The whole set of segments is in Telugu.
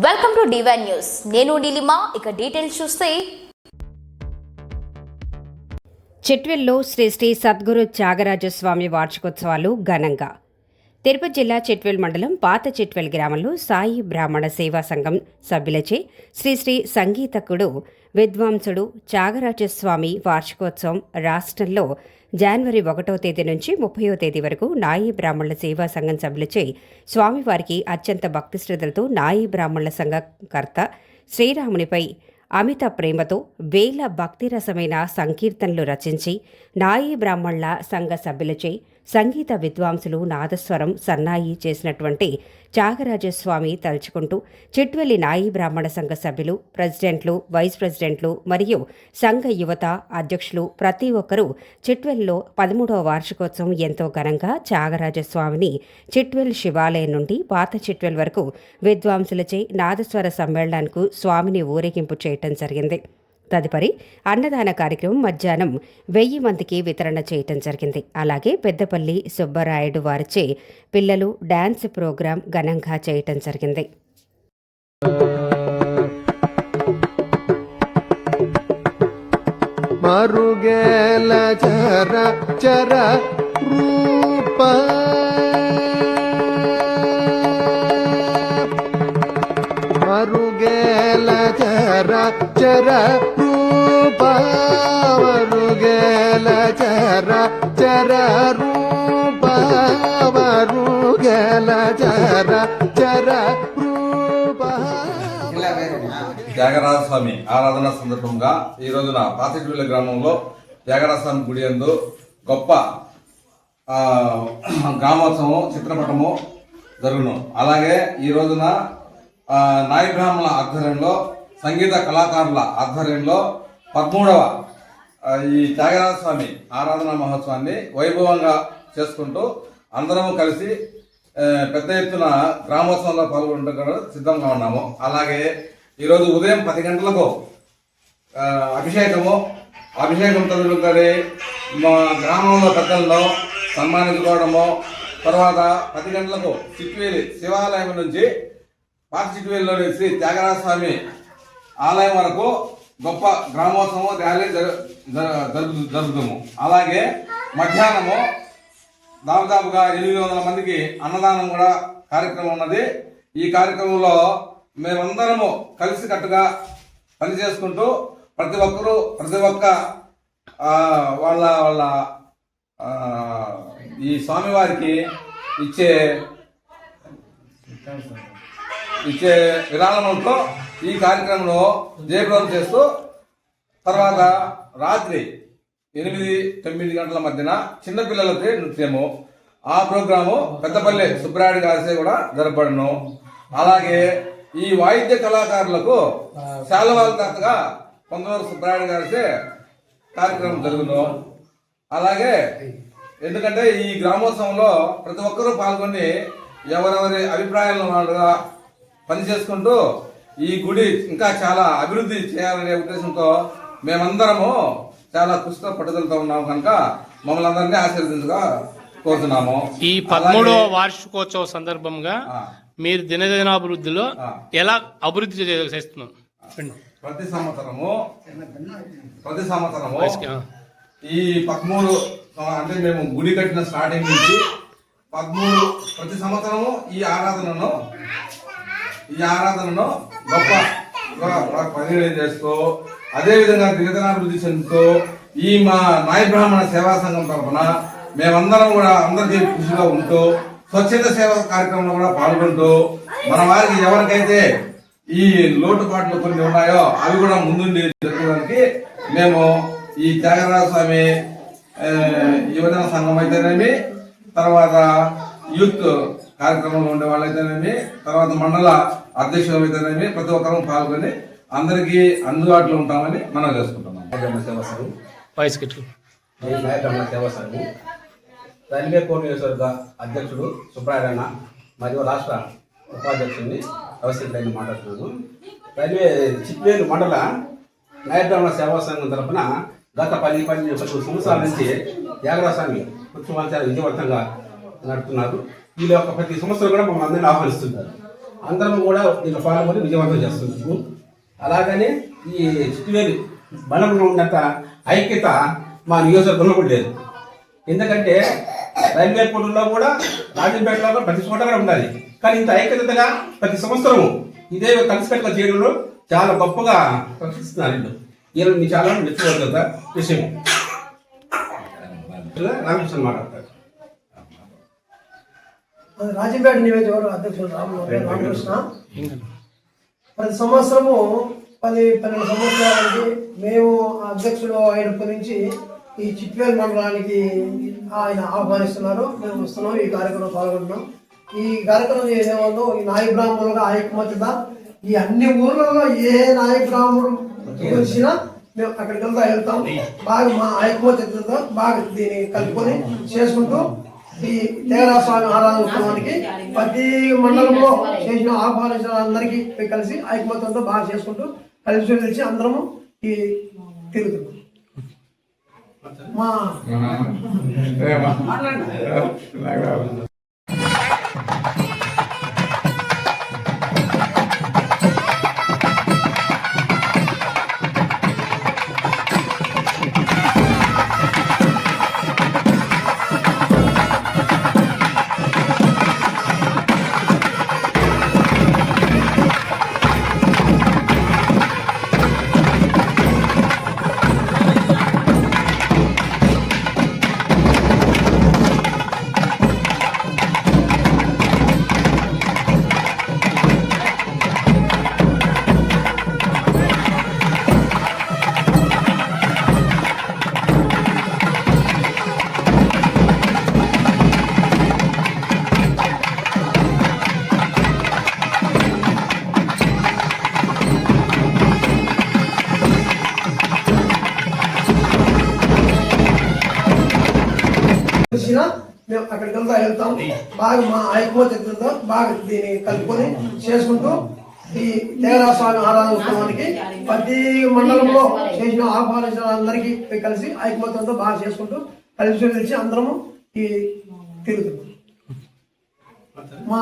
Welcome to divine news. నేను నీలిమా. ఇక డీటెయిల్స్ చూస్తే చిట్వెల్లో శ్రీ శ్రీ సద్గురు త్యాగరాజస్వామి వార్షికోత్సవాలు ఘనంగా. తిరుపతి జిల్లా చిట్వెల్ మండలం పాత చిట్వెల్ గ్రామంలో సాయి బ్రాహ్మణ సేవా సంఘం సభ్యులచే శ్రీ శ్రీ సంగీతకుడు విద్వాంసుడు త్యాగరాజస్వామి వార్షికోత్సవం రాష్ట్రంలో జనవరి 1వ తేదీ నుంచి 30వ తేదీ వరకు నాయి బ్రాహ్మణుల సేవా సంఘం సభ్యులచే స్వామివారికి అత్యంత భక్తి శ్రద్ధలతో నాయి బ్రాహ్మణుల సంఘకర్త శ్రీరామునిపై అమిత ప్రేమతో వేల భక్తిరసమైన సంకీర్తనలు రచించి నాయి బ్రాహ్మణుల సంఘ సభ్యులచే సంగీత విద్వాంసులు నాదస్వరం సన్నాయి చేసినటువంటి త్యాగరాజస్వామి తలుచుకుంటూ చిట్వెల్లి నాయి బ్రాహ్మణ సంఘ సభ్యులు, ప్రెసిడెంట్లు, వైస్ ప్రెసిడెంట్లు మరియు సంఘ యువత అధ్యక్షులు ప్రతి ఒక్కరూ చిట్వెల్లో 13వ వార్షికోత్సవం ఎంతో ఘనంగా త్యాగరాజస్వామిని చిట్వెల్ శివాలయం నుండి పాత చిట్వెల్ వరకు విద్వాంసులచే నాదస్వర సమ్మేళనానికి స్వామిని ఊరేగింపు చేయటం జరిగింది. తదుపరి అన్నదాన కార్యక్రమం మధ్యాహ్నం 1000 మందికి వితరణ చేయటం జరిగింది. అలాగే పెద్దపల్లి సుబ్బరాయుడు వారిచే పిల్లలు డాన్స్ ప్రోగ్రాం ఘనంగా చేయటం జరిగింది. మరుగేల చర చర రూప మరుగేల చర చర రూప మరుగేల చర చర రూప మరుగేల చర చర రూప. త్యాగరాజస్వామి ఆరాధన సందర్భంగా ఈ రోజున పాతిటివిల గ్రామంలో త్యాగరాజస్వామి గుడి యందు గొప్ప గ్రామోత్సవం చిత్రపటము జరుగును. అలాగే ఈ రోజున నాయి బ్రాహ్మణుల ఆధ్వర్యంలో సంగీత కళాకారుల ఆధ్వర్యంలో 13వ ఈ త్యాగరాజస్వామి ఆరాధన మహోత్సవాన్ని వైభవంగా చేసుకుంటూ అందరము కలిసి పెద్ద ఎత్తున గ్రామోత్సవంలో పాల్గొనడానికి సిద్ధంగా ఉన్నాము. అలాగే ఈరోజు ఉదయం 10 గంటలకు అభిషేకం తదుపరి మా గ్రామంలో పెద్దలను సన్మానించుకోవడము, తర్వాత 10 గంటలకు చిట్వేలి శివాలయం నుంచి పాత చిట్వేలిలోని శ్రీ త్యాగరాజస్వామి ఆలయం వరకు గొప్ప గ్రామోత్సవం ర్యాలీ జరుగుతాము. అలాగే మధ్యాహ్నము దాదాపుగా 800 మందికి అన్నదానం కూడా కార్యక్రమం ఉన్నది. ఈ కార్యక్రమంలో మేమందరము కలిసికట్టుగా పనిచేసుకుంటూ ప్రతి ఒక్క వాళ్ళ ఈ స్వామివారికి ఇచ్చే విరాళంతో ఈ కార్యక్రమంలో జయప్రదం చేస్తూ తర్వాత రాత్రి 8-9 గంటల మధ్యన చిన్నపిల్లలకి నృత్యము, ఆ ప్రోగ్రాము పెద్దపల్లి సుబ్బరాయుడు గారిసే కూడా జరపడను. అలాగే ఈ వాయిద్య కళాకారులకు శాలవాల తాతగా పొందూరు సుబ్బరాయుడు గారిసే కార్యక్రమం జరుగును. అలాగే ఎందుకంటే ఈ గ్రామోత్సవంలో ప్రతి ఒక్కరూ పాల్గొని ఎవరెవరి అభిప్రాయాలను వాళ్ళుగా పనిచేసుకుంటూ ఈ గుడి ఇంకా చాలా అభివృద్ధి చేయాలనే ఉద్దేశంతో మేమందరము చాలా కృషితో పట్టుదలతో ఉన్నాము కనుక మమ్మల్ని అందరినీ ఆశీర్వదించగా కోరుతున్నాము. ఈ 13వ వార్షికోత్సవ సందర్భంగా మీరు దినదినాభివృద్ధిలో ఎలా అభివృద్ధి చేస్తున్నాం? ప్రతి సంవత్సరము ఈ 13 అంటే మేము గుడి కట్టిన స్టార్టింగ్ నుంచి 13 ప్రతి సంవత్సరము ఈ ఆరాధనను గొప్ప పని చేస్తూ అదేవిధంగా దినదినాభివృద్ధి చెందుతూ ఈ మా నాయి బ్రాహ్మణ సేవా సంఘం తరఫున మేమందరం కూడా అందరికీ కృషిగా ఉంటూ స్వచ్ఛత సేవ కార్యక్రమంలో కూడా పాల్గొంటూ మన వారికి ఎవరికైతే ఈ లోటుపాట్లు కొన్ని ఉన్నాయో అవి కూడా ముందుండి జరగడానికి మేము ఈ త్యాగరాజస్వామి యువజన సంఘం అయితేనేమి, తర్వాత యూత్ కార్యక్రమంలో ఉండే వాళ్ళైతేనేమి, తర్వాత మండల అధ్యక్షులు అయితేనేమి ప్రతి ఒక్కరూ పాల్గొని అందరికీ అందుబాటులో ఉంటామని మనం చేసుకుంటున్నాం. సేవా సంఘం రైల్వే కోర్టు నియోజకవర్గ అధ్యక్షుడు సుబ్రాయన్న మరియు రాష్ట్ర ఉపాధ్యక్షుడిని అవసరం మాట్లాడుతున్నాను. రైల్వే చిట్వేలు మండల నాయి బ్రాహ్మణ సేవా సంఘం తరఫున గత 10 సంవత్సరాల నుంచి త్యాగరాజస్వామి ఉత్సవాలు చాలా విజయవంతంగా నడుపుతున్నారు. వీళ్ళ యొక్క ప్రతి సంవత్సరం కూడా మమ్మల్ని అందరినీ ఆహ్వానిస్తుంటారు. అందరం కూడా దీంట్లో పాల్గొని విజయవంతం చేస్తున్నాము. అలాగనే ఈ చిట్టువేలి బలంలో ఉన్నంత ఐక్యత మా నియోజకవర్గంలో కూడా లేదు. ఎందుకంటే రైల్వే కోర్టుల్లో కూడా రాజంపేటలో కూడా ప్రతి చోట కూడా ఉండాలి. కానీ ఇంత ఐక్యతగా ప్రతి సంవత్సరము ఇదే కలిసికట్టుగా చేయడంలో చాలా గొప్పగా ప్రకటిస్తున్నారు. వీళ్ళు మీ చాలా మెచ్చుకోగల విషయం. రామకృష్ణ మాట్లాడతారు. రాజంపేట నియోజకవర్గ అధ్యక్షుడు రామకృష్ణ. ప్రతి సంవత్సరము 10-12 సంవత్సరాలకి మేము అధ్యక్షుడు అయినప్పటి నుంచి ఈ చిట్వేల్ మండలానికి ఆయన ఆహ్వానిస్తున్నారు. మేము వస్తున్నాం, ఈ కార్యక్రమం పాల్గొంటున్నాం. ఈ కార్యక్రమం చేసేవాళ్ళు ఈ నాయ బ్రాహ్మణులుగా ఐకమత్యత ఈ అన్ని ఊర్లలో ఏ నాయ బ్రాహ్మణుడు వచ్చినా మేము అక్కడికి వెళ్తాం. బాగా మా ఐకమత్యతతో బాగా దీన్ని కలుపుకొని చేసుకుంటూ ఈ దేవరాస్వామి ఆరాధన ఉత్సవానికి ప్రతి మండలంలో చేసిన ఆహ్వానించిన అందరికీ కలిసి ఐకమత్యంతో బాగా చేసుకుంటూ కలిసి కలిసి అందరము ఈ తిరుగుతున్నాం. మా మేము అక్కడికి వెళ్తాం. బాగా మా ఐకమత్యతతో బాగా దీన్ని కలుపుకొని చేసుకుంటూ ఈ దేవరాస్వామి ఆరాధన ఉత్సవానికి ప్రతి మండలంలో చేసిన ఆహ్వానించిన అందరికీ కలిసి ఐకమత్యంతో బాగా చేసుకుంటూ కలిసి కలిసి అందరము ఈ తిరుగుతున్నాం. మా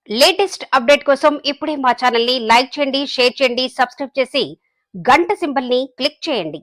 లేటెస్ట్ అప్డేట్ కోసం ఇప్పుడే మా ఛానల్ ని లైక్ చేయండి, షేర్ చేయండి, సబ్స్క్రైబ్ చేసి గంట సింబల్ ని క్లిక్ చేయండి.